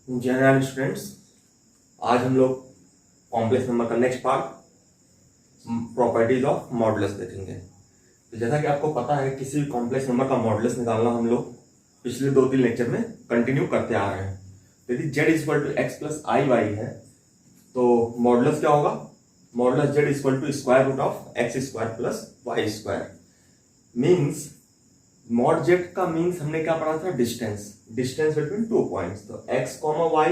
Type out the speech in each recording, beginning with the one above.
जय स्टूडेंट्स, आज हम लोग कॉम्प्लेक्स नंबर का next part properties of modulus देखेंगे। तो जैसा कि आपको पता है, किसी भी कॉम्प्लेक्स नंबर का मॉडुलस निकालना हम लोग पिछले 2-3 लेक्चर में कंटिन्यू करते आ रहे हैं। तो यदि z equal to x plus i y है तो मॉडुलस क्या होगा? Modulus z equal to square root of x square plus y square. Means mod z का मीन्स हमने क्या पढ़ा था? Distance between 2 points. तो x, y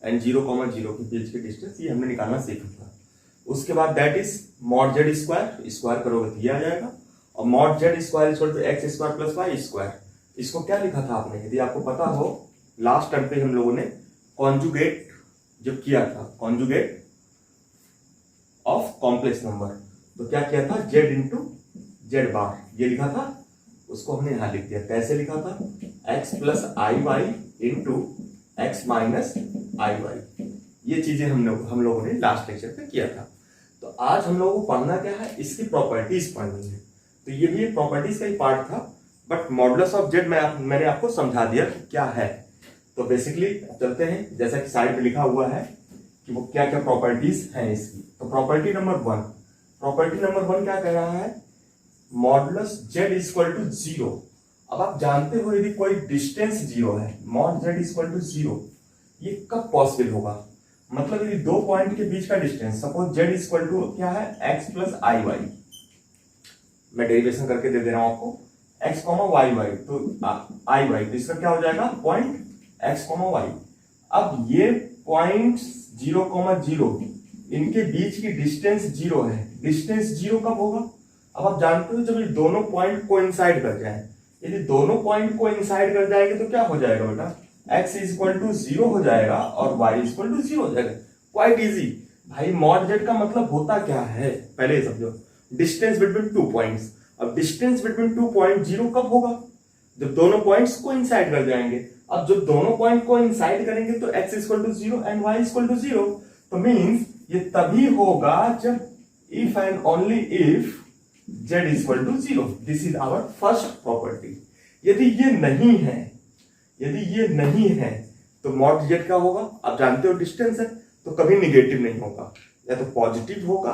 एंड 0, 0 के बीच की डिस्टेंस ये हमने निकालना सीखा था। उसके बाद that is mod z square करोगे तो ये आ जाएगा। और mod z square equal to x square plus y square. इसको क्या लिखा था आपने? यदि आपको पता हो, लास्ट टर्म पे हम लोगों ने कॉन्जुगेट जब किया था, कॉन्जुगेट ऑफ कॉम्प्लेक्स नंबर, तो क्या किया था? जेड इंटू जेड बार ये लिखा था। उसको हमने यहां लिख दिया। कैसे लिखा था? x plus i Y into x minus I Y. ये चीजें हम लोगों ने लास्ट लेक्चर पे किया था। तो आज हम लोगों को पढ़ना क्या है? इसकी प्रॉपर्टीज पढ़नी है। तो ये भी प्रॉपर्टीज का ही पार्ट था, बट मॉडुलस ऑफ जेड मैंने आपको समझा दिया कि क्या है। तो बेसिकली चलते हैं, जैसा कि साइड पे लिखा हुआ है कि वो क्या क्या प्रॉपर्टीज हैं इसकी। तो प्रॉपर्टी नंबर वन क्या कह रहा है? Modulus z equal to 0। अब आप जानते हो, यदि कोई डिस्टेंस 0 है, मॉड जेड इक्वल टू 0, ये कब पॉसिबल होगा? मतलब यदि 2 पॉइंट के बीच का distance, suppose z equal to क्या है? X plus i y. मैं डेरिवेशन करके दे रहा हूं आपको, एक्स कॉमा वाई वाई, तो आई वाई, तो इसका क्या हो जाएगा? Point x comma y. अब ये पॉइंट 0, 0 इनके बीच की डिस्टेंस 0 है। डिस्टेंस 0 कब होगा? अब आप जानते हो, जब ये दोनों पॉइंट कोइंसाइड कर जाए। यदि दोनों पॉइंट कोइंसाइड कर जाएंगे तो क्या हो जाएगा बेटा? x इक्वल टू 0 हो जाएगा और y इक्वल टू 0 हो जाएगा। क्वाइट इजी भाई। मॉड जेड का मतलब होता क्या है पहले समझो। Distance between 2 points. अब डिस्टेंस बिटवीन 2 पॉइंट 0 कब होगा? जब दोनों पॉइंट्स कोइंसाइड कर जाएंगे। अब जब दोनों पॉइंट कोइंसाइड करेंगे तो x equal to 0 and y equal to 0। तो मींस ये तभी होगा जब if and only if z equal to 0। This is our first property. यदि ये नहीं है तो मॉड z क्या होगा? आप जानते हो डिस्टेंस है, तो कभी निगेटिव नहीं होगा, या तो पॉजिटिव होगा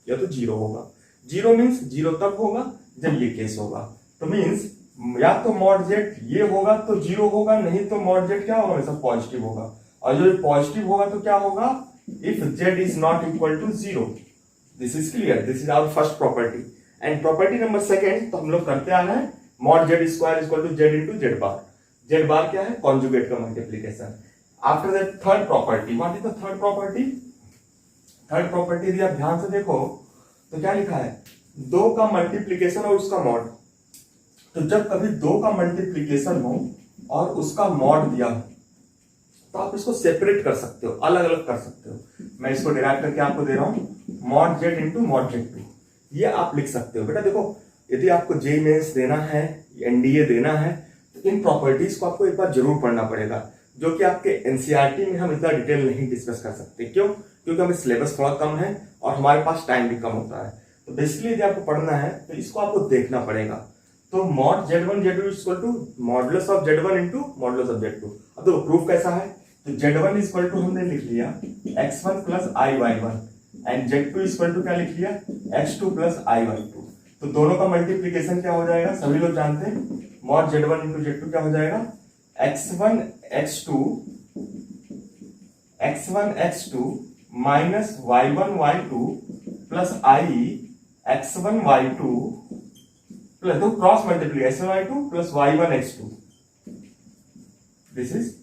या तो 0 होगा। 0 मींस 0 तब होगा जब ये केस होगा। तो मींस या तो मॉड z ये होगा तो 0 होगा, नहीं तो मॉड z क्या होगा? हमेशा पॉजिटिव होगा। और जो पॉजिटिव होगा तो क्या होगा? If z is not equal to 0। This is clear. This is our first property. And property number second तो हम लोग करते आ रहे हैं, mod z square equal to z into z bar. Z bar क्या है? कॉन्जुगेट का multiplication. After that third property. What is the third property? Third property यदि आप ध्यान से देखो तो क्या लिखा है? 2 का मल्टीप्लीकेशन और उसका मॉड। तो जब कभी 2 का मल्टीप्लीकेशन हो और उसका मॉड दिया हो तो आप इसको सेपरेट कर सकते हो, अलग अलग कर सकते हो। मैं इसको डिराइव करके आपको दे रहा हूं, mod Z into mod Z 2। ये आप लिख सकते हो। बेटा देखो, यदि आपको जेईई मेंस देना है, एनडीए देना है, तो इन प्रॉपर्टीज को आपको एक बार जरूर पढ़ना पड़ेगा, जो कि आपके एनसीईआरटी में हम इतना डिटेल नहीं डिस्कस कर सकते। क्यों? क्योंकि हमें सिलेबस थोड़ा कम है और हमारे पास टाइम भी कम होता है। तो बेसिकली यदि आपको पढ़ना है तो इसको आपको देखना पड़ेगा। तो mod Z1 Z2 equal to modulus of Z1 into modulus of Z2। अब देखो प्रूफ कैसा है? तो Z1 इक्वल टू हमने लिख लिया x1 plus i y one and Z2 equal to क्या लिख लिया? x2 plus i Y to. तो दोनों का मल्टीप्लीकेशन क्या हो जाएगा? सभी लोग जानते हैं, मॉड Z1 इंटू Z2 क्या हो जाएगा? x1 x2 minus y1 y2 plus i x1 y2 plus दो cross multiplication y2 plus y1 x2। This is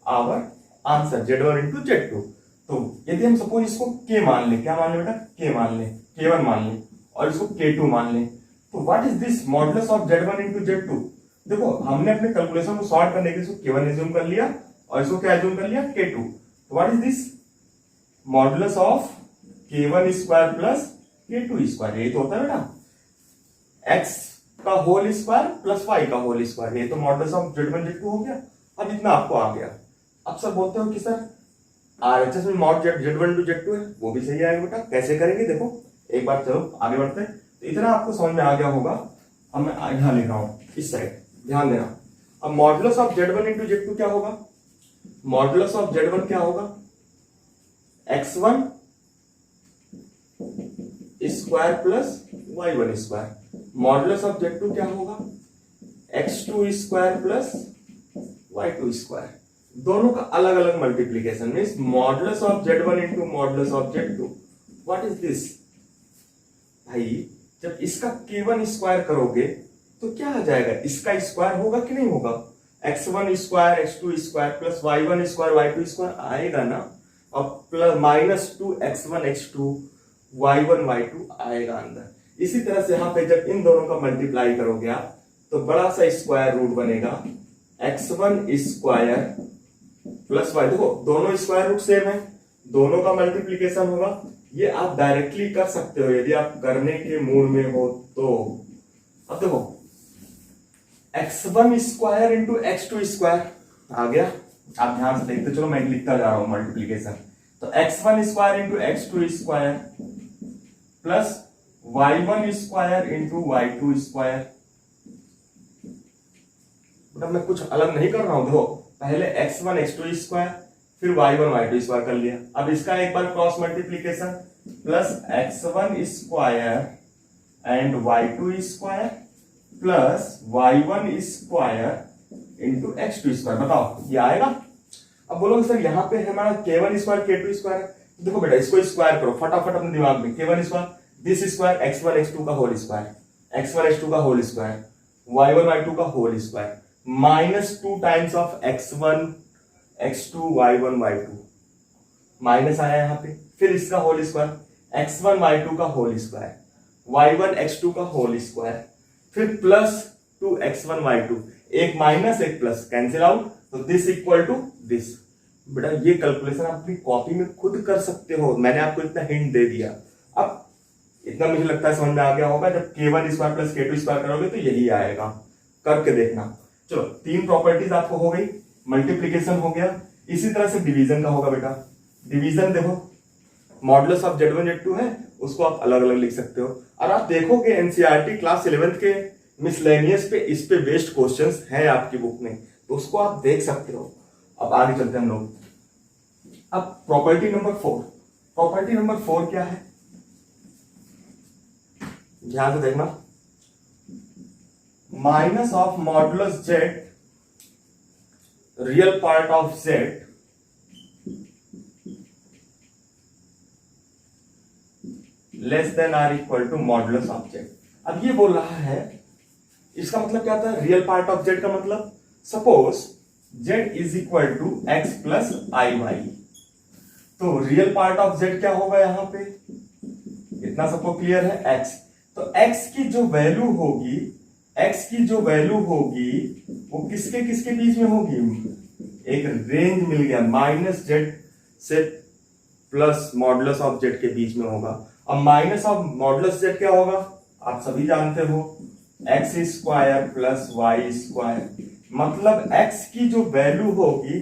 our answer Z1 into Z2। तो यदि हम सपोज इसको k मान लें, क्या मान लें बेटा? k मान लें, k1 मान लें और इसको k2 मान लें, तो what is this modulus of Z1 into Z2? देखो, हमने अपने कैलकुलेशन को सॉल्व करने के लिए इसको k1 एज्यूम कर लिया और इसको क्या एज्यूम कर लिया? k2। तो what is this modulus of k1 square plus k2 square. ये तो होता है बेटा x का होल स्क्वायर प्लस y का होल स्क्वायर। ये तो मॉडुलस ऑफ Z1 Z2 हो गया। अब इतना आपको आ गया। अब सर बोलते हो कि सर आरएचएस में मॉड Z1 टू Z2 है, वो भी सही आएगा बेटा। कैसे करेंगे? देखो एक बार चलो आगे बढ़ते हैं। तो इतना आपको समझ में आ गया होगा। अब मैं यहां लिख रहा हूं इस साइड, ध्यान देना। अब modulus of Z1 into Z2 क्या होगा? मॉडुलस ऑफ Z1 क्या होगा, x1 square plus y1 square. Modulus of Z2 क्या होगा, x2 square plus y2 square. दोनों का अलग अलग multiplication means modulus of Z1 into modulus of Z2। What is this भाई, जब इसका k1 स्क्वायर करोगे तो क्या आ जाएगा, इसका स्क्वायर होगा कि नहीं होगा, x1 square x2 square plus y1 square y2 square आएगा ना, और plus -2 x1 x2 y1 y2 आएगा अंदर। इसी तरह से यहाँ पे जब इन दोनों का मल्टीप्लाई करोगे आप तो बड़ा सा स्क्वायर रूट बनेगा x1 स्क्वायर प्लस y। देखो दोनों स्क्वायर रूट सेम है, दोनों का मल्टीप्लीकेशन होगा। ये आप डायरेक्टली कर सकते हो यदि आप करने के मूड में हो तो। अब देखो x1 square into x2 square आ गया, आप ध्यान से देखते चलो, मैं लिखता जा रहा हूं मल्टीप्लीकेशन। तो x1 square into x2 square plus y1 square into y2 square. मतलब मैं कुछ अलग नहीं कर रहा हूं, देखो पहले x1 x2 स्क्वायर फिर y1 y2 स्क्वायर कर लिया। अब इसका एक बार cross multiplication plus x1 square and y2 square plus y1 square into x2 square. बताओ ये आएगा। अब बोलोगे सर यहाँ पे हमारा k1 स्क्वायर k2 स्क्वायर है, देखो बेटा इसको स्क्वायर करो फटाफट अपने दिमाग में। k1 square this square x1 x2 का होल स्क्वायर, x1 x2 का होल स्क्वायर, y1 y2 का whole square, -2 times of x1 x2 y1 y2 minus आया यहाँ पे, फिर इसका होल स्क्वायर x1 y2 का होल स्क्वायर, y1 x2 का होल स्क्वायर, फिर प्लस 2 x1 y2, एक माइनस एक प्लस कैंसिल आउट, तो दिस इक्वल टू दिस। बेटा ये कैलकुलेशन आप अपनी कॉपी में खुद कर सकते हो, मैंने आपको इतना हिंट दे दिया। अब इतना मुझे लगता है समझ में आ गया होगा, जब k1 square plus k2 square करोगे तो यही आएगा, करके देखना। चलो तीन प्रॉपर्टीज आपको हो गई, मल्टीप्लीकेशन हो गया, इसी तरह से डिवीजन का होगा बेटा। डिवीजन देखो मॉडुलस ऑफ Z1 Z2 है, उसको आप अलग अलग लिख सकते हो। और आप देखोगे एनसीईआरटी क्लास 11th के मिसलेनियस पे इस पे बेस्ड क्वेश्चंस हैं आपकी बुक में, तो उसको आप देख सकते हो। अब आगे चलते हैं हम लोग। अब प्रॉपर्टी नंबर 4, प्रॉपर्टी नंबर 4 क्या है, ध्यान से देखना। Minus of modulus Z real part of Z less than or equal to modulus of Z। अब ये बोल रहा है, इसका मतलब क्या था, रियल पार्ट ऑफ Z का मतलब suppose Z is equal to x plus i y, तो रियल पार्ट ऑफ Z क्या होगा यहाँ पे, इतना सबको क्लियर है, x। तो x की जो वैल्यू होगी, x की जो वैल्यू होगी वो किसके किसके बीच में होगी, एक रेंज मिल गया, -z से प्लस मॉडुलस ऑफ Z के बीच में होगा। अब माइनस ऑफ मॉडुलस Z क्या होगा, आप सभी जानते हो, x square plus y square, मतलब x की जो वैल्यू होगी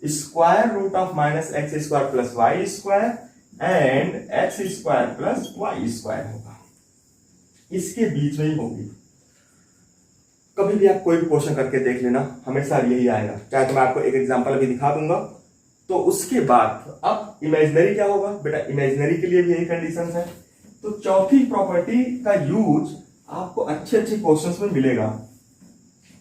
square root of -x square plus y square and x square plus y square होगा, इसके बीच में ही होगी। कभी भी आप कोई भी क्वेश्चन करके देख लेना, हमेशा यही आएगा। चाहे तो मैं आपको एक एग्जांपल अभी दिखा दूंगा, तो उसके बाद अब इमेजिनरी क्या होगा बेटा, इमेजिनरी के लिए भी यही कंडीशन है। तो चौथी प्रॉपर्टी का यूज आपको अच्छे अच्छे क्वेश्चंस में मिलेगा।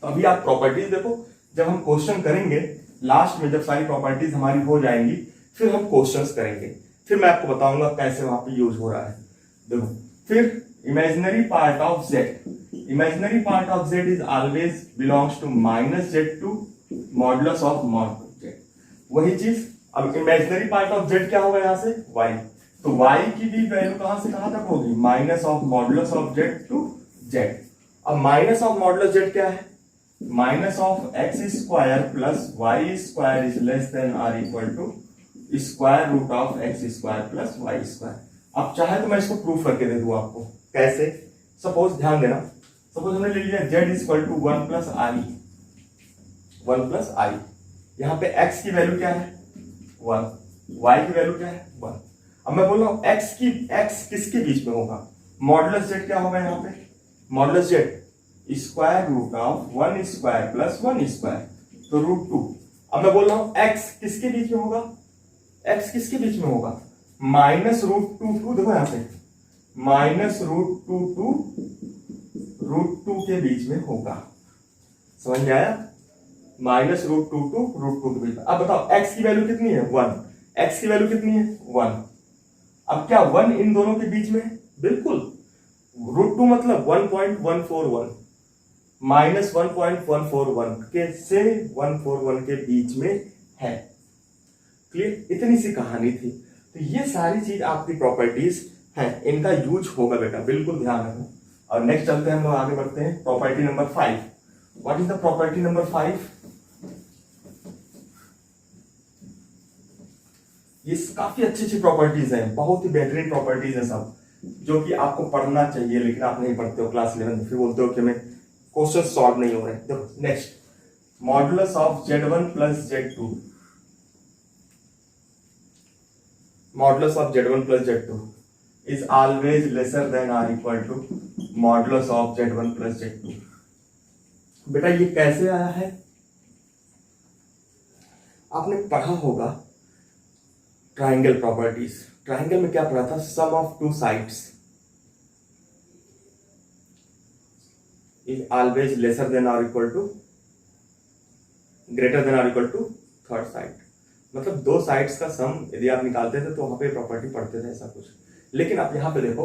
तो अभी आप प्रॉपर्टीज देखो, जब हम क्वेश्चन करेंगे लास्ट में, जब सारी प्रॉपर्टीज हमारी हो जाएंगी फिर हम क्वेश्चंस करेंगे, फिर मैं आपको बताऊंगा कैसे वहां पे यूज हो रहा है। देखो फिर imaginary part of Z, imaginary part of Z is always belongs to -z to modulus of mod Z, वही चीज। अब इमेजिनरी पार्ट ऑफ Z क्या होगा यहाँ से, y, तो y की भी वैल्यू कहां से कहां तक होगी, minus of modulus of Z to Z। अब माइनस ऑफ मॉडुलस Z क्या है, minus of x square plus y square is less than or equal to square root of x square plus y square. अब चाहे तो मैं इसको proof करके दे दूं आपको, कैसे, सपोज ध्यान देना, सपोज हमने ले लिया z is equal to 1 plus i, 1 plus i, यहां पे x की वैल्यू क्या है 1, y की वैल्यू क्या है 1। अब मैं बोल रहा हूं x किसके बीच में होगा, मॉडुलस z क्या होगा यहाँ पे, modulus z square root of 1 square plus 1 square, तो √2। अब मैं बोल रहा हूं x किसके बीच में होगा, x किसके बीच में होगा, -√2 देखो यहां से -√2 √2 के बीच में होगा। समझ में आया, -√2 to √2 के बीच में। अब बताओ x की वैल्यू कितनी है 1, x की वैल्यू कितनी है 1। अब क्या 1 इन दोनों के बीच में है, बिल्कुल। √2 मतलब 1.141 -1.141 के से 141 के बीच में है। क्लियर, इतनी सी कहानी थी। तो ये सारी चीज आपकी प्रॉपर्टीज हैं, इनका यूज होगा बेटा, बिल्कुल ध्यान रखो। और नेक्स्ट चलते हैं हम लोग आगे बढ़ते हैं, property number 5। What is the property number 5? ये काफी अच्छी अच्छी प्रॉपर्टीज हैं, बहुत ही बेहतरीन प्रॉपर्टीज हैं सब, जो कि आपको पढ़ना चाहिए, लेकिन आप नहीं पढ़ते हो क्लास 11, फिर बोलते हो कि हमें क्वेश्चन सॉल्व नहीं हो रहे। देखो next, modulus of Z1 plus Z2, modulus of Z1 plus Z2 is always lesser than or equal to modulus of Z1 plus Z2। बेटा ये कैसे आया है, आपने पढ़ा होगा ट्राइंगल प्रॉपर्टीज। ट्राइंगल में क्या पढ़ा था, sum of two sides is always lesser than और इक्वल टू ग्रेटर देन और इक्वल टू थर्ड साइड। मतलब दो साइड्स का सम यदि आप निकालते थे तो वहां पे प्रॉपर्टी पढ़ते थे ऐसा कुछ। लेकिन आप यहां पे देखो,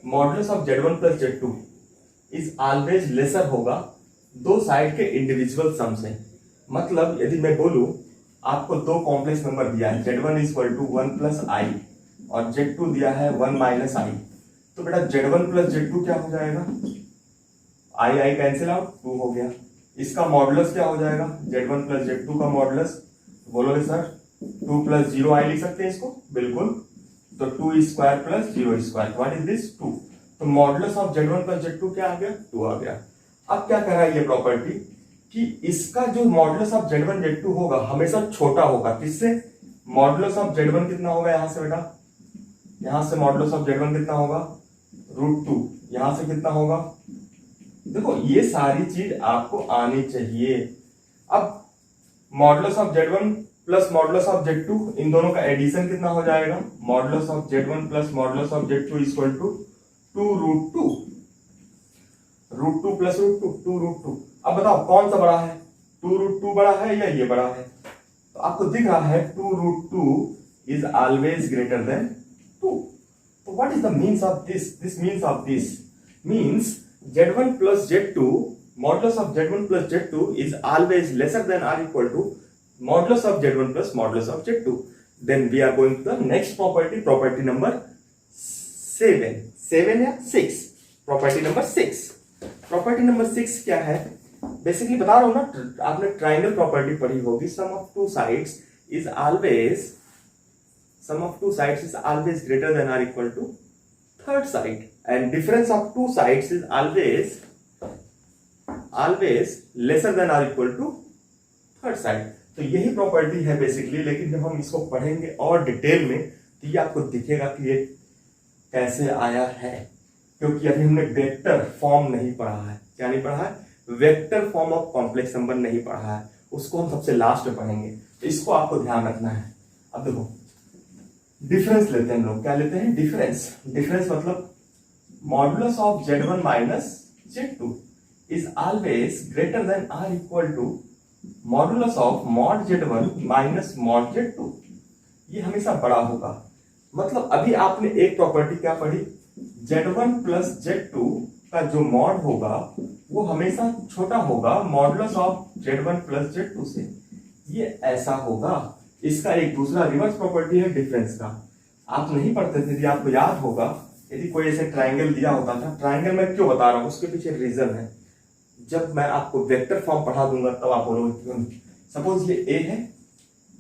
modulus of Z1 plus Z2 is always lesser होगा दो साइड के इंडिविजुअल सम से। मतलब यदि मैं बोलूं आपको दो कॉम्प्लेक्स नंबर दिया है, Z1 is equal to 1 plus i और Z2 दिया है 1 माइनस आई, तो बेटा Z1 प्लस Z2 क्या हो जाएगा, आई आई कैंसिल आउट, 2 हो गया। इसका मॉडुलस क्या हो जाएगा, Z1 प्लस Z2 का मॉडुलस, बोलोगे सर 2 प्लस 0 आई लिख सकते हैं इसको, बिल्कुल। तो 2 square plus 0 square, what is this 2। तो modulus of Z1 plus Z2 क्या आ गया, 2 आ गया। अब क्या कर रहा है ये प्रॉपर्टी कि इसका जो मॉडुलस ऑफ Z1 Z2 होगा हमेशा छोटा होगा, किससे, मॉडुलस ऑफ Z1 कितना होगा यहां से बेटा, यहां से मॉडुलस ऑफ Z1 कितना होगा √2, यहां से कितना होगा, देखो ये सारी चीज आपको आनी चाहिए। अब modulus of Z1 plus modulus of Z2, इन दोनों का एडिशन कितना हो जाएगा, modulus of Z1 plus modulus of Z2 equal to 2√2, √2 plus √2, 2√2। अब बताओ कौन सा बड़ा है, 2√2 बड़ा है या ये बड़ा है, तो आपको दिख रहा है 2√2 इज ऑलवेज ग्रेटर देन 2। तो what is the means of this, this means of this means Z1 plus Z2, modulus of Z1 plus Z2 is always lesser than or equal to modulus of Z1 plus modulus of Z2. Then we are going to the next property, property number 7 या 6, property number 6। property number 6 क्या है, basically बता रहा हूं ना, आपने triangle property पढ़ी होगी, sum of two sides is always greater than or equal to third side, and difference of two sides is always lesser than or equal to third side। तो यही प्रॉपर्टी है बेसिकली, लेकिन जब हम इसको पढ़ेंगे और डिटेल में तो ये आपको दिखेगा कि ये कैसे आया है, क्योंकि अभी हमने वेक्टर फॉर्म नहीं पढ़ा है। क्या नहीं पढ़ा है, vector form of complex number नहीं पढ़ा है, उसको हम सबसे लास्ट में पढ़ेंगे, तो इसको आपको ध्यान रखना है। अब देखो डिफरेंस लेते हैं हम लोग, क्या लेते हैं, डिफरेंस मतलब modulus of Z1 minus Z2 is always greater than or equal to modulus of mod Z1 minus mod Z2। ये हमेशा बड़ा होगा। मतलब अभी आपने एक प्रॉपर्टी क्या पढ़ी, Z1 प्लस Z2 का जो मॉड होगा वो हमेशा छोटा होगा modulus of Z1 plus Z2 से, ये ऐसा होगा। इसका एक दूसरा रिवर्स प्रॉपर्टी है डिफरेंस का, आप नहीं पढ़ते थे, यदि आपको याद होगा, यदि कोई ऐसे ट्राइंगल दिया होता था, ट्राइंगल में क्यों बता रहा हूं उसके पीछे रीजन है, जब मैं आपको वेक्टर फॉर्म पढ़ा दूंगा तब आप बोलोगे क्यों। सपोज ये ए है,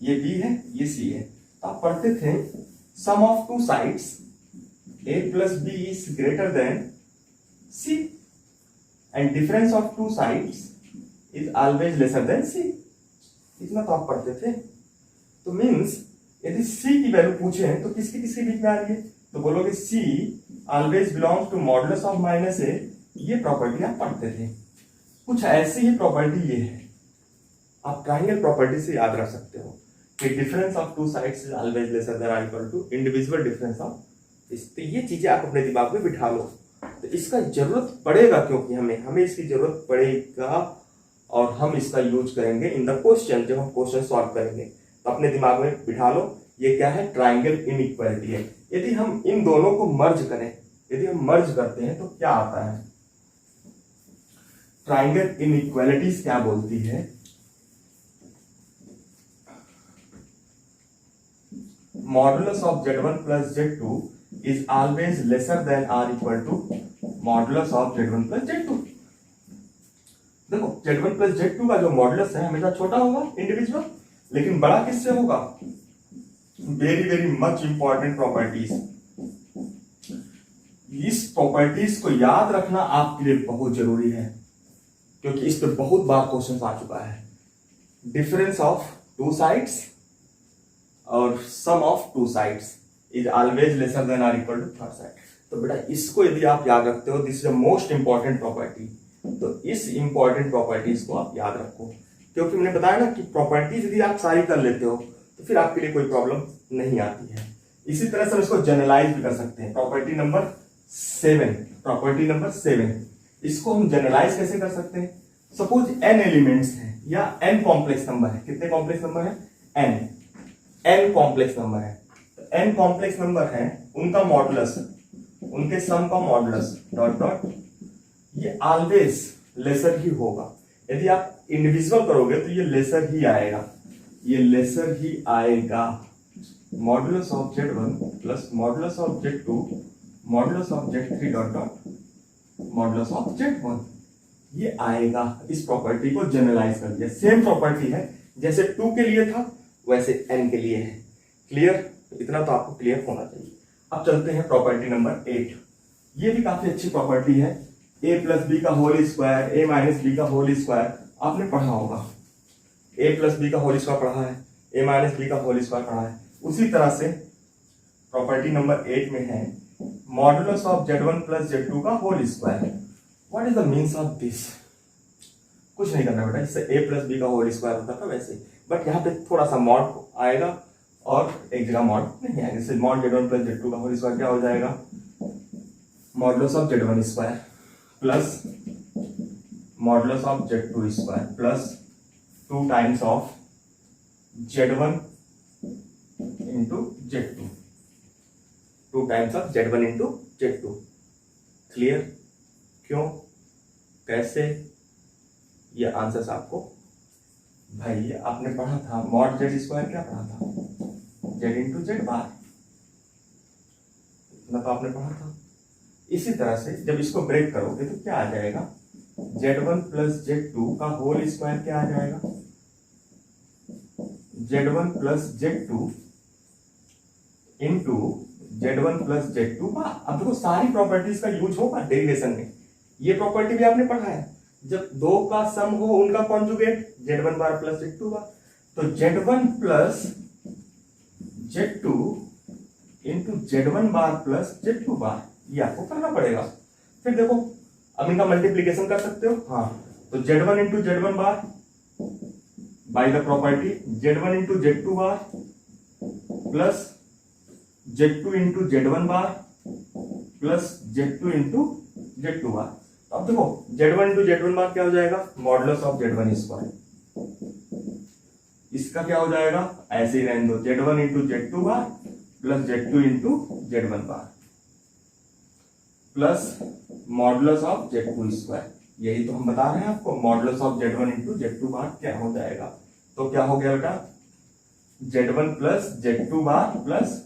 ये बी है, ये सी है, तो आप पढ़ते थे sum of two sides a plus b is greater than c and difference of two sides is always lesser than c, इतना तो आप पढ़ते थे। तो मीन्स यदि सी की वैल्यू पूछे तो किसके किसके बीच में आ रही है, तो बोलोगे c always belongs to modulus of minus a, ये प्रॉपर्टी आप पढ़ते थे। कुछ ऐसी ही प्रॉपर्टी ये है, आप ट्राइंगल प्रॉपर्टी से याद रख सकते हो कि difference of two sides is always lesser than और equal to individual difference of this. तो ये चीजें आप अपने दिमाग में बिठा लो। तो इसका जरूरत पड़ेगा, क्योंकि हमें इसकी जरूरत पड़ेगा और हम इसका यूज करेंगे इन द क्वेश्चन, जब हम क्वेश्चन सॉल्व करेंगे। तो अपने दिमाग में बिठा लो, ये क्या है, ट्राइंगल इनइक्वालिटी है। यदि हम इन दोनों को मर्ज करें, यदि हम मर्ज करते हैं तो क्या आता है, ट्राइंगल इनइक्वालिटीज क्या बोलती है, modulus of Z1 plus Z2 is always lesser than or equal to modulus of Z1 plus Z2। देखो Z1 प्लस Z2 का जो मॉडुलस है हमेशा छोटा होगा इंडिविजुअल, लेकिन बड़ा किससे होगा, very very much important properties. इस प्रॉपर्टीज को याद रखना आपके लिए बहुत जरूरी है, क्योंकि इस पर बहुत बार क्वेश्चन आ चुका है। डिफरेंस ऑफ टू साइड्स और sum of two sides is always lesser than or equal to third side. तो बेटा इसको यदि आप याद रखते हो, this is the most important property. तो इस इंपॉर्टेंट प्रॉपर्टीज को आप याद रखो, क्योंकि मैंने बताया ना कि प्रॉपर्टीज यदि आप सारी कर लेते हो तो फिर आपके लिए कोई प्रॉब्लम नहीं आती है। इसी तरह से हम इसको जनरलाइज भी कर सकते हैं। प्रॉपर्टी नंबर 7, इसको हम जनरलाइज कैसे कर सकते हैं। सपोज n एलिमेंट्स हैं या n कॉम्प्लेक्स नंबर है। कितने कॉम्प्लेक्स नंबर है, n कॉम्प्लेक्स नंबर है। तो n कॉम्प्लेक्स नंबर है, उनका मॉडुलस, उनके सम का मॉडुलस डॉट डॉट ये ऑलवेज लेसर ही होगा। यदि आप इंडिविजुअल करोगे तो ये लेसर ही आएगा, ये लेसर ही आएगा। Modulus of Z1 plus modulus of Z2 modulus of Z3 dot dot modulus of Z1 ये आएगा। इस प्रॉपर्टी को जनरलाइज कर दिया। सेम प्रॉपर्टी है जैसे 2 के लिए था वैसे n के लिए है। क्लियर, इतना तो आपको क्लियर होना चाहिए। अब चलते हैं प्रॉपर्टी नंबर 8। ये भी काफी अच्छी प्रॉपर्टी है। a प्लस बी का whole square, a minus b का होल स्क्वायर आपने पढ़ा होगा। a प्लस बी का होल स्क्वायर पढ़ा है, a माइनस बी का होल स्क्वायर पढ़ा है। उसी तरह से प्रॉपर्टी नंबर 8 में है modulus of Z1 plus Z2 का whole square. What is the means of this. कुछ नहीं करना बेटा, इससे a प्लस बी का होल स्क्वायर होता था वैसे, बट यहाँ पे थोड़ा सा मॉड आएगा और एक जगह मॉड नहीं आएगा। जैसे मॉड Z1 प्लस Z2 का होल स्क्वायर क्या हो जाएगा, modulus of Z1 square plus modulus of Z2 square plus 2 times of Z1 into Z2, 2 times of Z1 into Z2। Clear, क्यों, कैसे, ये आंसर्स आपको भाई आपने पढ़ा था। मॉड Z स्क्वायर क्या पढ़ा था, Z इंटू Z बार, इतना तो आपने पढ़ा था। इसी तरह से जब इसको ब्रेक करोगे तो क्या आ जाएगा, Z1 प्लस Z2 का होल स्क्वायर क्या आ जाएगा, Z1 plus Z2 into Z1 plus Z2 बार। अब देखो सारी प्रॉपर्टीज का यूज होगा डेरिवेशन में। ये प्रॉपर्टी भी आपने पढ़ा है, जब दो का सम हो उनका कॉन्जुगेट Z1 बार प्लस Z2 बार। तो Z1 plus Z2 into Z1 बार प्लस Z2 बार, ये आपको करना पड़ेगा। फिर देखो अब इनका मल्टीप्लीकेशन कर सकते हो। हाँ, तो Z1 into Z1 bar by the property Z1 into Z2 bar plus Z2 into Z1 bar plus Z2 into Z2 बार। अब देखो Z1 इंटू Z1 बार क्या हो जाएगा, मॉडुलस ऑफ Z1 स्क्वायर। इसका क्या हो जाएगा, ऐसे ही रहने दो, Z1 into Z2 bar plus Z2 into Z1 bar plus modulus of Z2 square. यही तो हम बता रहे हैं आपको, modulus of Z1 into Z2 बार क्या हो जाएगा। तो क्या हो गया बेटा, Z1 plus Z2 bar plus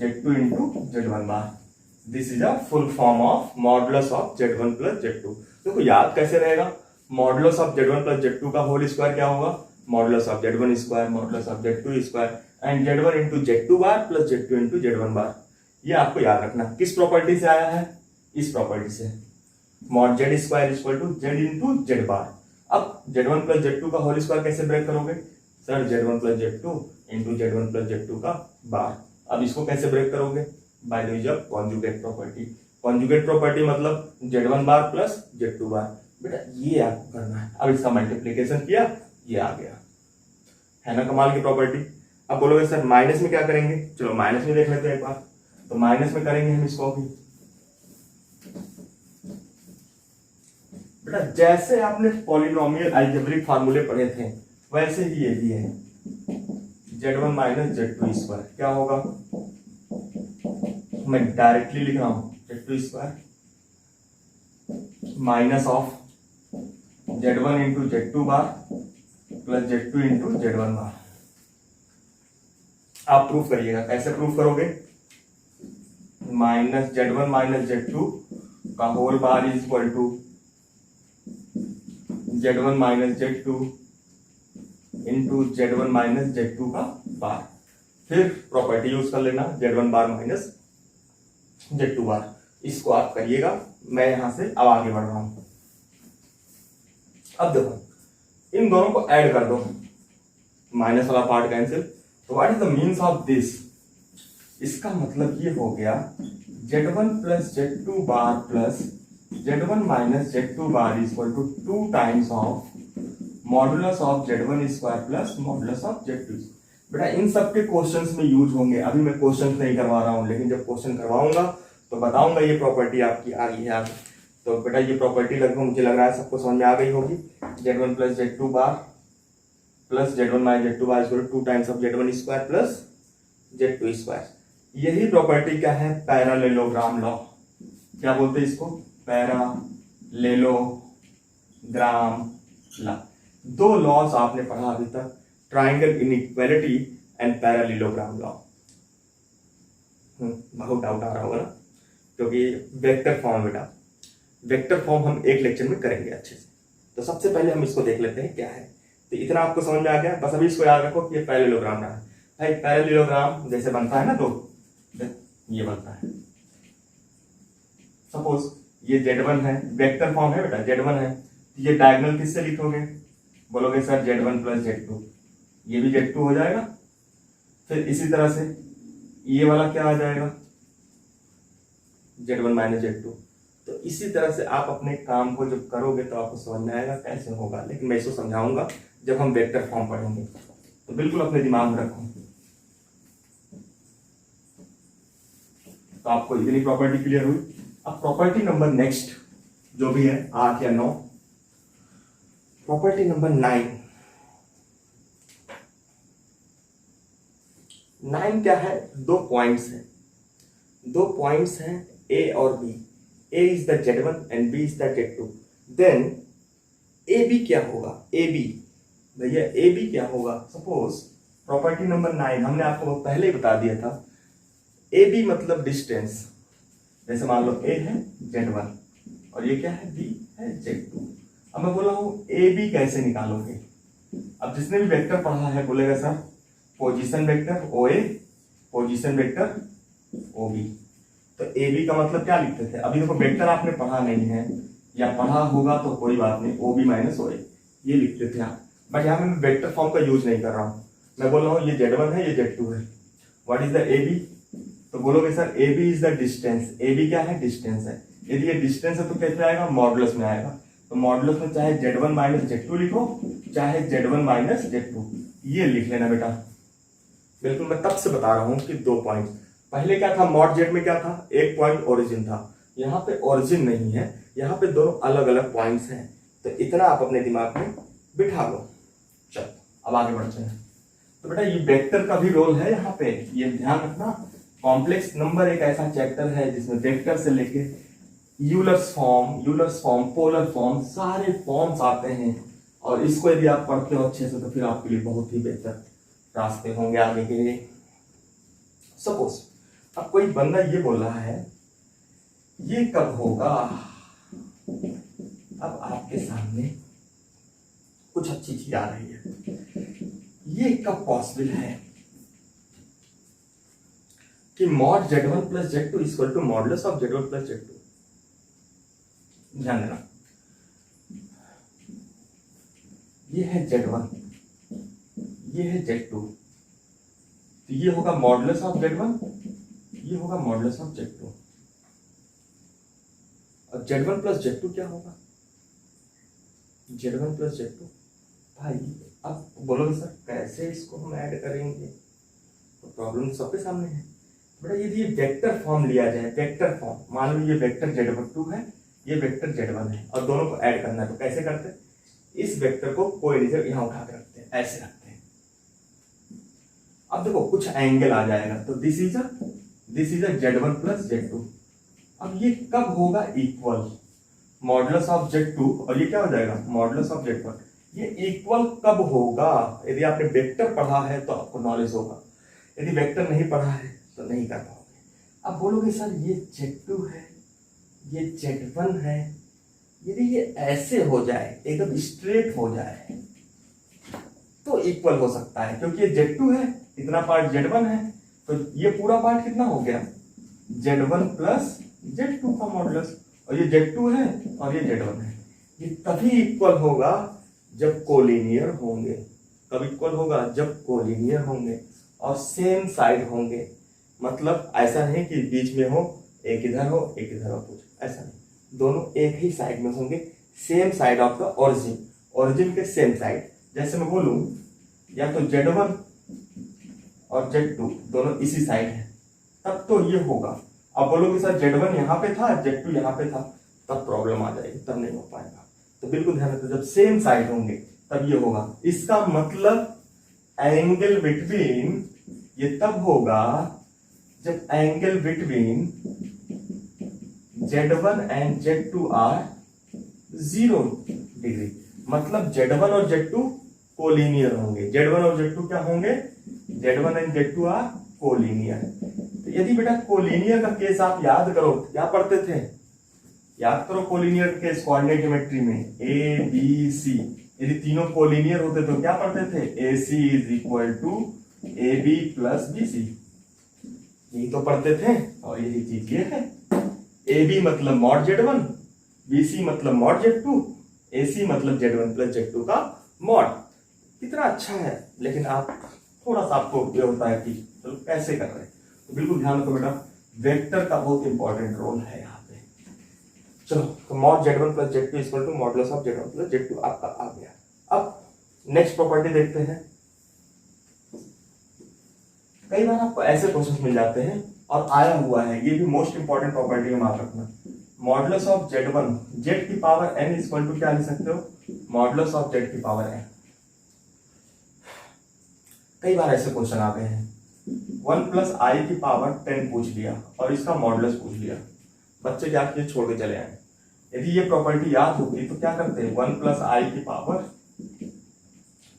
Z2 into Z1 bar. This is a full form of modulus of Z1 plus Z2। देखो याद कैसे रहेगा, modulus of Z1 plus Z2 का होल स्क्वायर क्या होगा, modulus of Z1 square modulus of Z2 square and Z1 into Z2 bar plus Z2 into Z1 बार। ये आपको याद रखना। किस प्रॉपर्टी से आया है, इस प्रॉपर्टी से, mod Z square equal to Z into Z bar. अब Z1 प्लस Z2 का होल स्क्वायर कैसे ब्रेक करोगे, sir Z1 plus Z2 into Z1 plus Z2 का बार। अब इसको कैसे ब्रेक करोगे, by the use of conjugate property. Conjugate property मतलब Z1 बार प्लस Z2 बार। बेटा ये आपको करना है। अब इसका मल्टीप्लीकेशन किया, ये आ गया। है ना कमाल की प्रॉपर्टी। अब बोलोगे सर माइनस में क्या करेंगे, चलो माइनस में देख लेते हैं एक बार। तो माइनस में करेंगे हम इसको भी, बेटा जैसे आपने पॉलिनोमियल अलजेब्रिक फार्मूले पढ़े थे वैसे ही ये भी है, z1 माइनस z2 स्क्वायर क्या होगा, मैं डायरेक्टली लिख रहा हूं z2 square minus of z1 into z2 bar plus z2 into z1 बार। आप प्रूफ करिएगा, कैसे प्रूफ करोगे, माइनस z1 माइनस z2 का whole bar is equal to z1 minus z2 into z1 minus z2 का बार। फिर प्रॉपर्टी यूज कर लेना z1 बार minus z2 बार, इसको आप करिएगा। मैं यहां से अब आगे बढ़ रहा हूं। अब देखो इन दोनों को ऐड कर दो, माइनस वाला पार्ट कैंसिल, तो what is the means of this, इसका मतलब ये हो गया z1 plus z2 bar plus z1 minus z2 bar is equal to 2 times of modulus of z1 square plus modulus of z2। बेटा इन सब के क्वेश्चंस में यूज होंगे, अभी मैं क्वेश्चंस नहीं करवा रहा हूं, लेकिन जब क्वेश्चन करवाऊंगा तो बताऊंगा ये प्रॉपर्टी आपकी आ गई है आगे। तो बेटा ये प्रॉपर्टी लगभग मुझे लग रहा है सबको समझ में आ गई होगी, z1 plus z2 bar plus z1 minus z2 bar equal to 2 times of z1 square plus z2 square. यही प्रॉपर्टी क्या है, पैरेललोग्राम लॉ, क्या बोलते हैं इसको, पैरेललोग्राम लॉ। दो लॉस आपने पढ़ा अभी तक, triangle inequality and parallelogram law. बहुत डाउट आ रहा होगा ना, क्योंकि वेक्टर फॉर्म, बेटा वेक्टर फॉर्म हम एक लेक्चर में करेंगे अच्छे से। तो सबसे पहले हम इसको देख लेते हैं क्या है। तो इतना आपको समझ में आ गया, बस अभी इसको याद रखो कि ये पैरेललोग्राम है। भाई पैरेललोग्राम जैसे बनता है ना, तो ये बनता है, सपोज ये z1 है, वेक्टर फॉर्म है बेटा, z1 है, तो ये डायगोनल किससे लिखोगे, बोलोगे सर z1 प्लस z2, ये भी z2 हो जाएगा। फिर इसी तरह से ये वाला क्या आ जाएगा, z1 माइनस z2। तो इसी तरह से आप अपने काम को जब करोगे तो आपको समझ में आएगा कैसे होगा, लेकिन मैं इसको समझाऊंगा जब हम वेक्टर फॉर्म पढ़ेंगे। तो बिल्कुल अपने दिमाग में रखो। तो आपको इतनी प्रॉपर्टी क्लियर हुई। अब प्रॉपर्टी नंबर नेक्स्ट जो भी है 8 या 9, प्रॉपर्टी नंबर 9 क्या है, दो पॉइंट्स हैं, दो पॉइंट्स हैं ए और B, A is the z1 and B is the z2। Then A B क्या होगा, ए बी, भैया ए बी क्या होगा, सपोज प्रॉपर्टी नंबर 9 हमने आपको पहले ही बता दिया था, ए बी मतलब डिस्टेंस। जैसे मान लो ए है z1 और ये क्या है, बी है z2। अब मैं बोला हूं ए बी कैसे निकालोगे। अब जिसने भी वेक्टर पढ़ा है बोलेगा सर पोजीशन वेक्टर ओ ए, पोजीशन वेक्टर ओ बी। तो ए बी का मतलब क्या लिखते थे, अभी देखो वेक्टर आपने पढ़ा नहीं है या पढ़ा होगा तो कोई बात नहीं, ओ बी माइनस ओ ए ये लिखते थे आप, बट यहाँ पे मैं वेक्टर फॉर्म का यूज नहीं कर रहा हूँ। मैं बोल रहा हूँ ये z1 है, ये z2 है। What is the A B, तो बोलोगे sir A B is the distance. A B क्या है, डिस्टेंस है। यदि ये डिस्टेंस है तो कैसे आएगा, मॉडुलस में आएगा। तो मॉडुलस में चाहे z1 माइनस z2 लिखो, चाहे z1 माइनस z2 ये लिख लेना बेटा। बिल्कुल मैं तब से बता रहा हूँ कि दो पॉइंट, पहले क्या था मॉड जेड में क्या था, एक पॉइंट ओरिजिन था, यहाँ पे ओरिजिन नहीं है, यहाँ पे दोनों अलग अलग पॉइंट्स हैं। तो इतना आप अपने दिमाग में बिठा लो। चल अब आगे बढ़ते हैं। तो बेटा ये वेक्टर का भी रोल है यहाँ पे, ये ध्यान रखना। कॉम्प्लेक्स नंबर एक ऐसा चैप्टर है जिसमें वेक्टर से लेके यूलर्स फॉर्म, पोलर फॉर्म, सारे फॉर्म्स आते हैं। और इसको यदि आप पढ़ते हो अच्छे से तो फिर आपके लिए बहुत ही बेहतर रास्ते होंगे आगे के लिए। सपोज अब कोई बंदा ये बोल रहा है ये कब होगा, अब आपके सामने कुछ अच्छी चीज आ रही है, ये कब पॉसिबल है कि mod z1 plus z2 equal to modulus of z1 plus z2। ध्यान देना, ये है z1, ये है z2, तो ये होगा मॉडुलस ऑफ z1, ये होगा मॉडुलस ऑफ z2। अब z1 प्लस z2 क्या होगा, z1 प्लस z2 भाई अब बोलोगे सर कैसे इसको हम ऐड करेंगे, तो प्रॉब्लम सबके सामने है बेटा। यदि ये वेक्टर फॉर्म लिया जाए, वेक्टर फॉर्म, मान लो ये वेक्टर Z12 है, ये वेक्टर Z1 है और दोनों को ऐड करना है, तो कैसे करते हैं? इस वेक्टर को कोएफिशिएंट यहाँ उठा के रखते हैं, ऐसे रखते हैं। अब देखो कुछ एंगल आ जाएगा, तो this is a Z1 plus Z2। अब ये कब होगा इक्वल? मॉडुलस ऑफ Z2 और ये क्या हो जाएगा मॉडुलस ऑफ Z1। ये इक्वल कब होगा? यदि आपने वेक्टर पढ़ा है तो आपको नॉलेज होगा, यदि वेक्टर नहीं पढ़ा है तो नहीं कर पाओगे। अब बोलोगे सर ये Z2 है, ये Z1 है, यदि ये ऐसे हो जाए, एकदम स्ट्रेट हो जाए तो इक्वल हो सकता है, क्योंकि ये Z2 है, इतना पार्ट Z1 है, तो ये पूरा पार्ट कितना हो गया Z1 प्लस Z2 का मॉडुलस, और ये Z2 है और ये Z1 है। ये तभी इक्वल होगा जब कोलिनियर होंगे। कब इक्वल होगा? जब कोलिनियर होंगे और सेम साइड होंगे। मतलब ऐसा नहीं कि बीच में हो, एक इधर हो एक इधर हो, कुछ ऐसा नहीं, दोनों एक ही साइड में होंगे, same side of the origin, origin के सेम साइड। जैसे मैं बोलूं या तो Z1 और Z2 दोनों इसी साइड है, तब तो ये होगा। अब बोलोगे सर Z1 यहाँ पे था, Z2 यहाँ पे था, तब प्रॉब्लम आ जाएगी, तब नहीं हो पाएगा। तो बिल्कुल ध्यान रखो, जब सेम साइड होंगे तब ये होगा। इसका मतलब एंगल बिटवीन ये तब होगा जब angle between Z1 and Z2 are 0 degree. मतलब Z1 और Z2 कोलिनियर होंगे। Z1 और Z2 क्या होंगे? Z1 and Z2 are collinear. तो यदि बेटा कोलिनियर का केस आप याद करो, क्या पढ़ते थे? याद करो कोलिनियर केस कोऑर्डिनेट ज्योमेट्री में A B C, यदि तीनों कोलिनियर होते तो क्या पढ़ते थे? AC is equal to AB plus BC, यही तो पढ़ते थे। और यही चीज ये है, AB मतलब मॉड Z1, BC मतलब मॉड Z2, AC मतलब Z1 प्लस Z2 का मॉड। कितना अच्छा है, लेकिन आप थोड़ा सा आपको ये होता है कि चलो कैसे कर रहे हैं, तो बिल्कुल ध्यान रखो बेटा, वेक्टर का बहुत इंपॉर्टेंट रोल है यहाँ पे। चलो तो mod Z1 plus Z2 equal to modulus of Z1 plus Z2 आपका आ गया। अब नेक्स्ट प्रॉपर्टी देखते हैं। कई बार आपको ऐसे क्वेश्चन मिल जाते हैं और आया हुआ है, ये भी मोस्ट इंपॉर्टेंट प्रॉपर्टी है, याद रखना। मॉडुलस ऑफ Z1 Z की पावर n इक्वल टू क्या लिख सकते हो? मॉडुलस ऑफ Z की पावर n। कई बार ऐसे क्वेश्चन आ गए हैं, 1 प्लस आई की पावर 10 पूछ लिया और इसका मॉडुलस पूछ लिया, बच्चे क्या किए? छोड़ के चले आए। यदि ये प्रॉपर्टी याद होती तो क्या करते हैं? 1 प्लस आई की पावर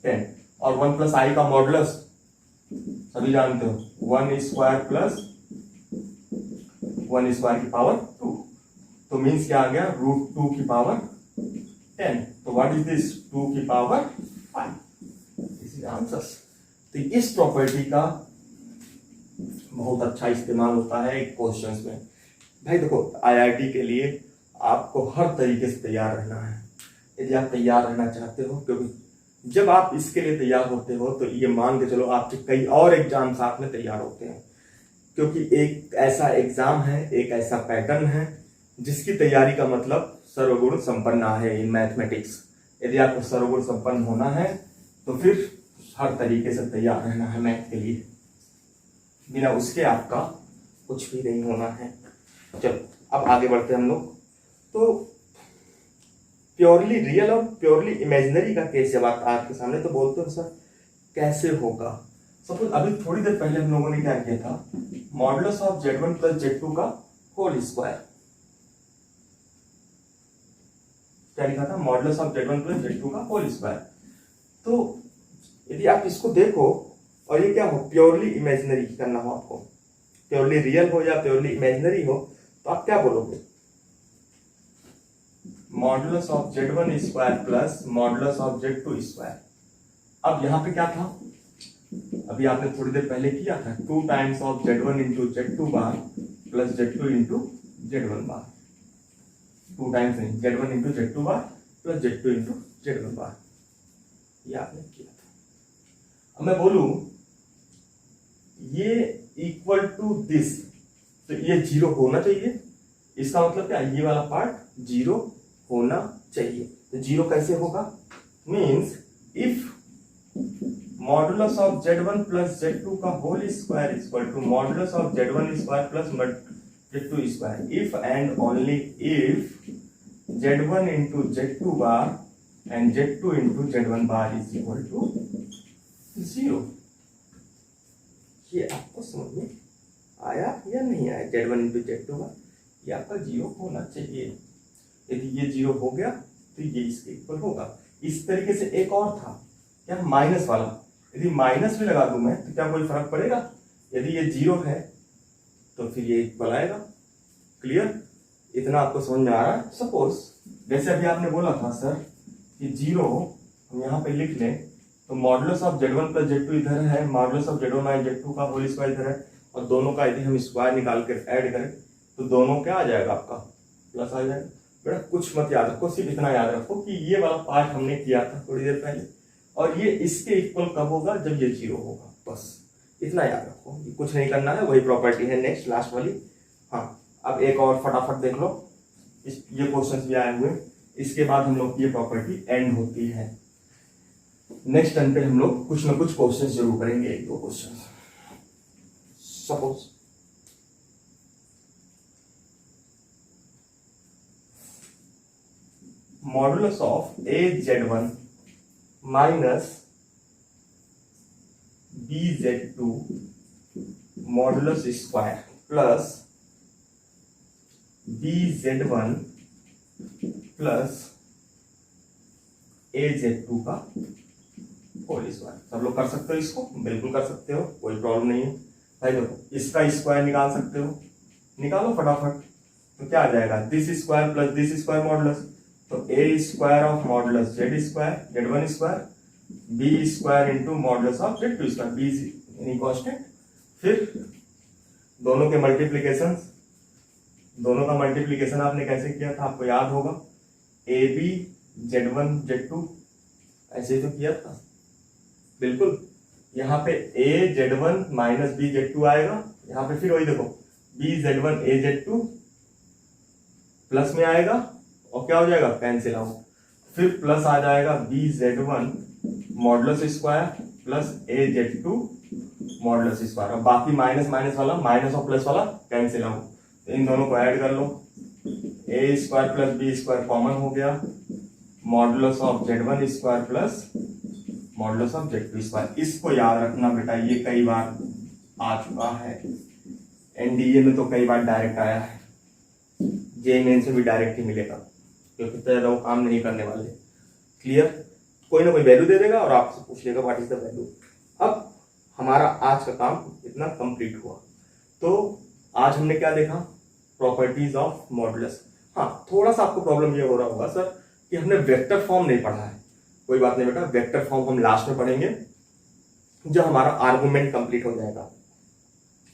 10 और 1 प्लस आई का मॉडुलस सभी जानते हो, 1 स्क्वायर प्लस 1 स्क्वायर की पावर 2, तो मीन्स क्या आ गया? √2 की पावर 10। तो व्हाट इज दिस? 2 की पावर 5। This is answers. तो इस प्रॉपर्टी का बहुत अच्छा इस्तेमाल होता है क्वेश्चंस में। भाई देखो IIT के लिए आपको हर तरीके से तैयार रहना है, यदि आप तैयार रहना चाहते हो, क्योंकि जब आप इसके लिए तैयार होते हो तो ये मान के चलो आपके कई और एग्जाम साथ में तैयार होते हैं, क्योंकि एक ऐसा एग्जाम है, एक ऐसा पैटर्न है जिसकी तैयारी का मतलब सर्वगुण संपन्न है इन मैथमेटिक्स। यदि आपको सर्वगुण संपन्न होना है तो फिर हर तरीके से तैयार रहना है मैथ के लिए, बिना उसके आपका कुछ भी नहीं होना है। चलो अब आगे बढ़ते हैं हम लोग। तो प्योरली रियल और प्योरली इमेजिनरी का केस जब आपके सामने, तो बोलते हो सर कैसे होगा? सपोज अभी थोड़ी देर पहले हम लोगों ने क्या किया था? Modulus of Z1 plus Z2 का होल स्क्वायर, क्या लिखा था? Modulus of Z1 plus Z2 का होल स्क्वायर। तो यदि आप इसको देखो और ये क्या हो, प्योरली इमेजिनरी करना हो आपको, प्योरली रियल हो या प्योरली इमेजिनरी हो, तो आप क्या बोलोगे? Modulus of Z1 square plus modulus of Z2 square. अब यहां पे क्या था? अभी आपने थोड़ी देर पहले किया था 2 times of Z1 into Z2 bar plus Z2 into Z1 bar. 2 times नहीं, Z1 into Z2 bar plus Z2 into Z1 बार, ये आपने किया था। अब मैं बोलूं ये इक्वल टू दिस, तो ये 0 होना चाहिए। इसका मतलब क्या? ये वाला पार्ट 0 होना चाहिए। तो 0 कैसे होगा? Means if modulus of Z1 plus Z2 का whole square equal to modulus of Z1 square plus Z2 square if and only if Z1 into Z2 bar and Z2 into Z1 bar is equal to 0। ये आपको समझ में आया या नहीं आया? Z1 into Z2 बार ये आपका 0 होना चाहिए। यदि ये 0 हो गया तो ये इसके इक्वल होगा। इस तरीके से एक और था क्या, माइनस वाला। यदि माइनस भी लगा दूं मैं तो क्या कोई फर्क पड़ेगा? यदि ये 0 है तो फिर ये इक्वल आएगा। क्लियर? इतना आपको समझ में आ रहा है? सपोज जैसे अभी आपने बोला था सर कि 0 हम यहाँ पे लिख लें तो modulus of Z1 plus Z2 इधर है, modulus of Z1 minus Z2 का होल स्क्वायर इधर है, और दोनों का यदि हम स्क्वायर निकाल कर ऐड करें तो दोनों क्या आ जाएगा आपका, प्लस आ जाएगा। बेटा कुछ मत याद रखो, सिर्फ इतना याद रखो कि ये वाला पार्ट हमने किया था थोड़ी देर पहले, और ये इसके इक्वल कब होगा, जब ये 0 होगा। बस इतना याद रखो, ये कुछ नहीं करना है, वही प्रॉपर्टी है नेक्स्ट लास्ट वाली। हाँ, अब एक और फटाफट देख लो, ये क्वेश्चंस भी आए हुए, इसके बाद हम लोग की ये प्रॉपर्टी एंड होती है। नेक्स्ट टर्न पे हम लोग कुछ ना कुछ क्वेश्चंस जरूर करेंगे, एक दो questions. Suppose modulus of AZ1 minus BZ2 modulus square plus BZ1 plus AZ2 का होल स्क्वायर। सब लोग कर सकते हो इसको? बिल्कुल कर सकते हो, कोई प्रॉब्लम नहीं है भाई। देखो इसका स्क्वायर निकाल सकते हो, निकालो फटाफट। तो क्या आ जाएगा, this square plus this square modulus, तो A square of modulus Z square Z1 square B square into modulus of Z2 square, B यानी कांस्टेंट। फिर दोनों के मल्टीप्लीकेशन, दोनों का मल्टीप्लीकेशन आपने कैसे किया था आपको याद होगा, AB Z1 Z2 ऐसे तो किया था बिल्कुल। यहाँ पे A Z1 minus B Z2 आएगा, यहाँ पे फिर वही देखो B Z1 A Z2 plus में आएगा और क्या हो जाएगा, कैंसिल आउट। फिर प्लस आ जाएगा B Z1 modulus square plus A Z2 modulus square, और बाकी माइनस माइनस वाला माइनस और प्लस वाला कैंसिल आउट। तो इन दोनों को ऐड कर लो, A square plus B square common हो गया, modulus of Z1 square plus modulus of Z2 square. इसको याद रखना बेटा, ये कई बार आ चुका है, NDA में तो कई बार डायरेक्ट आया है, JEE मेन से भी डायरेक्ट ही मिलेगा, क्योंकि ज्यादा वो काम नहीं करने वाले। क्लियर? कोई ना कोई वैल्यू दे देगा और आपसे पूछ लेगा व्हाट इज द वैल्यू। अब हमारा आज का काम इतना कंप्लीट हुआ। तो आज हमने क्या देखा, प्रॉपर्टीज ऑफ मॉडुलस। हाँ, थोड़ा सा आपको प्रॉब्लम ये हो रहा होगा सर कि हमने वेक्टर फॉर्म नहीं पढ़ा है। कोई बात नहीं बेटा, वेक्टर फॉर्म हम लास्ट में पढ़ेंगे जब हमारा आर्गुमेंट कंप्लीट हो जाएगा।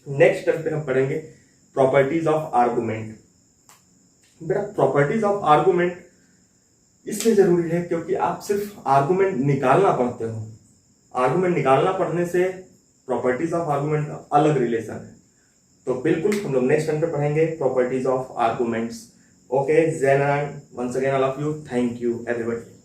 नेक्स्ट स्टेप पे हम पढ़ेंगे प्रॉपर्टीज ऑफ आर्गुमेंट। बेटा प्रॉपर्टीज ऑफ आर्गुमेंट इसलिए जरूरी है क्योंकि आप सिर्फ आर्गुमेंट निकालना पढ़ते हो। आर्गुमेंट निकालना पढ़ने से प्रॉपर्टीज ऑफ आर्गुमेंट का अलग रिलेशन है। तो बिल्कुल हम लोग नेक्स्ट टाइम पे पढ़ेंगे properties of arguments. Okay, Zen and once again all of you, thank you everybody.